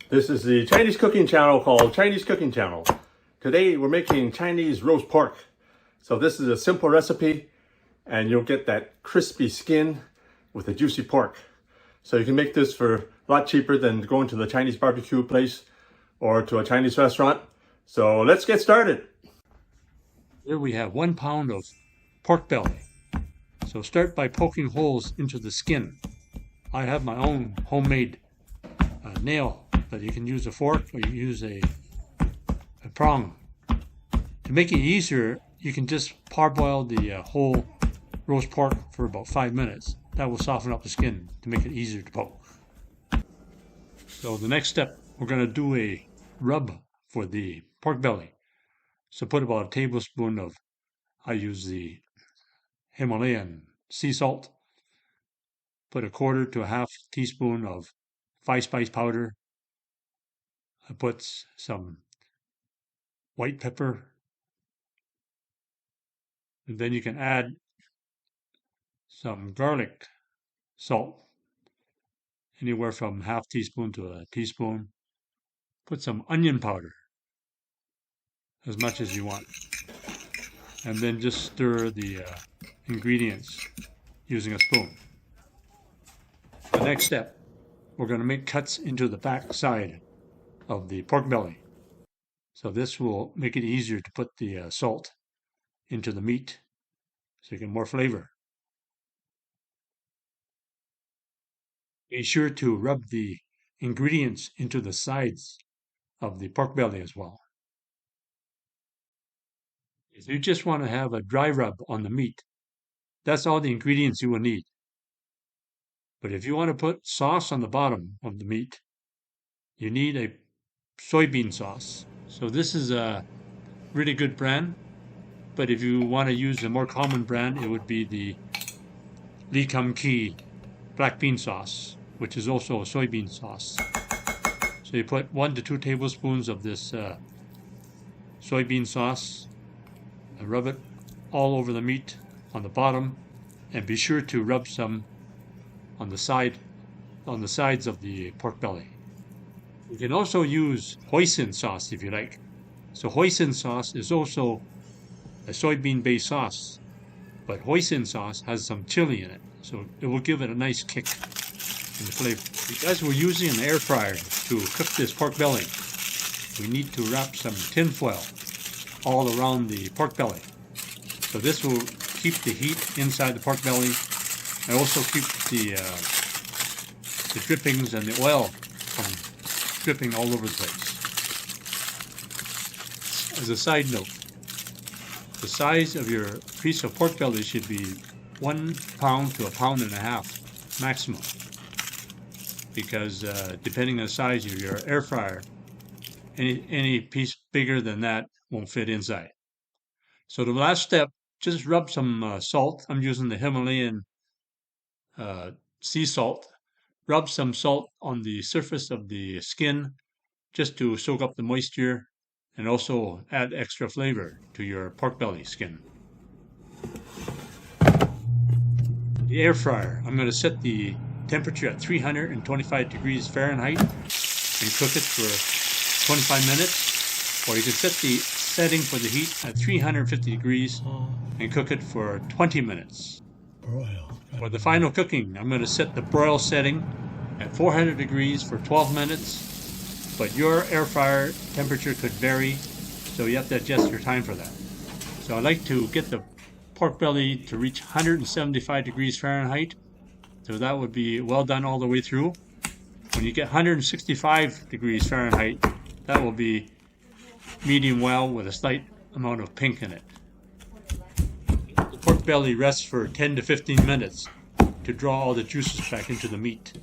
This is the Chinese cooking channel called Chinese Cooking Channel. Today we're making Chinese roast pork. So this is a simple recipe and you'll get that crispy skin with the juicy pork. So you can make this for a lot cheaper than going to the Chinese barbecue place or to a Chinese restaurant. So let's get started. Here we have 1 pound of pork belly. So start by poking holes into the skin. I have my own homemade nail, but you can use a fork or you use a prong. To make it easier, you can just parboil the whole roast pork for about 5 minutes. That will soften up the skin to make it easier to poke. So the next step, we're going to do a rub for the pork belly. So put about a tablespoon of, I use the Himalayan sea salt. Put a quarter to a half teaspoon of 5-spice powder. I put some white pepper. And then you can add some garlic salt, anywhere from half teaspoon to a teaspoon. Put some onion powder, as much as you want. And then just stir the ingredients using a spoon. The next step, we're going to make cuts into the back side of the pork belly. So this will make it easier to put the salt into the meat so you get more flavor. Be sure to rub the ingredients into the sides of the pork belly as well. If you just want to have a dry rub on the meat, that's all the ingredients you will need. But if you want to put sauce on the bottom of the meat, you need a soybean sauce. So this is a really good brand, but if you want to use a more common brand, it would be the Lee Kum Kee black bean sauce, which is also a soybean sauce. So you put 1 to 2 tablespoons of this soybean sauce and rub it all over the meat on the bottom, and be sure to rub some on the sides of the pork belly. You can also use hoisin sauce if you like. So hoisin sauce is also a soybean-based sauce, but hoisin sauce has some chili in it, so it will give it a nice kick in the flavor. Because we're using an air fryer to cook this pork belly, we need to wrap some tin foil all around the pork belly. So this will keep the heat inside the pork belly and also keep the drippings and the oil from dripping all over the place. As a side note, the size of your piece of pork belly should be 1 pound to 1.5 pounds maximum, because depending on the size of your air fryer, any piece bigger than that won't fit inside. So the last step, just rub some salt. I'm using the Himalayan sea salt. Rub some salt on the surface of the skin just to soak up the moisture and also add extra flavor to your pork belly skin. The air fryer, I'm going to set the temperature at 325 degrees Fahrenheit and cook it for 25 minutes. Or you can set the setting for the heat at 350 degrees and cook it for 20 minutes. For the final cooking, I'm going to set the broil setting at 400 degrees for 12 minutes, but your air fryer temperature could vary, so you have to adjust your time for that. So I like to get the pork belly to reach 175 degrees Fahrenheit, so that would be well done all the way through. When you get 165 degrees Fahrenheit, that will be medium well with a slight amount of pink in it. The pork belly rests for 10 to 15 minutes to draw all the juices back into the meat.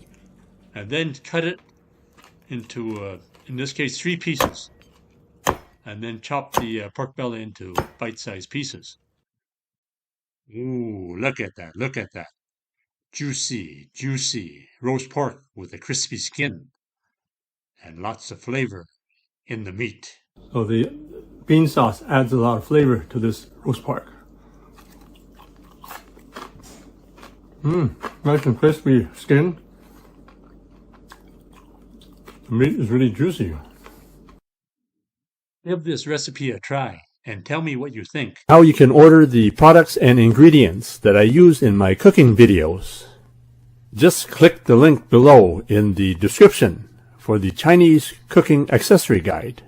And then cut it into, in this case, 3 pieces. And then chop the pork belly into bite-sized pieces. Ooh, look at that, look at that. Juicy, juicy roast pork with a crispy skin and lots of flavor in the meat. So the bean sauce adds a lot of flavor to this roast pork. Nice and crispy skin. The meat is really juicy. Give this recipe a try and tell me what you think. How you can order the products and ingredients that I use in my cooking videos. Just click the link below in the description for the Chinese cooking accessory guide.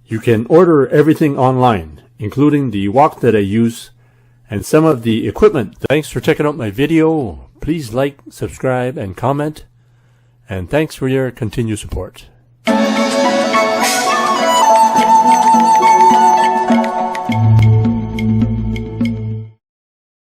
You can order everything online, including the wok that I use and some of the equipment. Thanks for checking out my video. Please like, subscribe, and comment. And thanks for your continued support.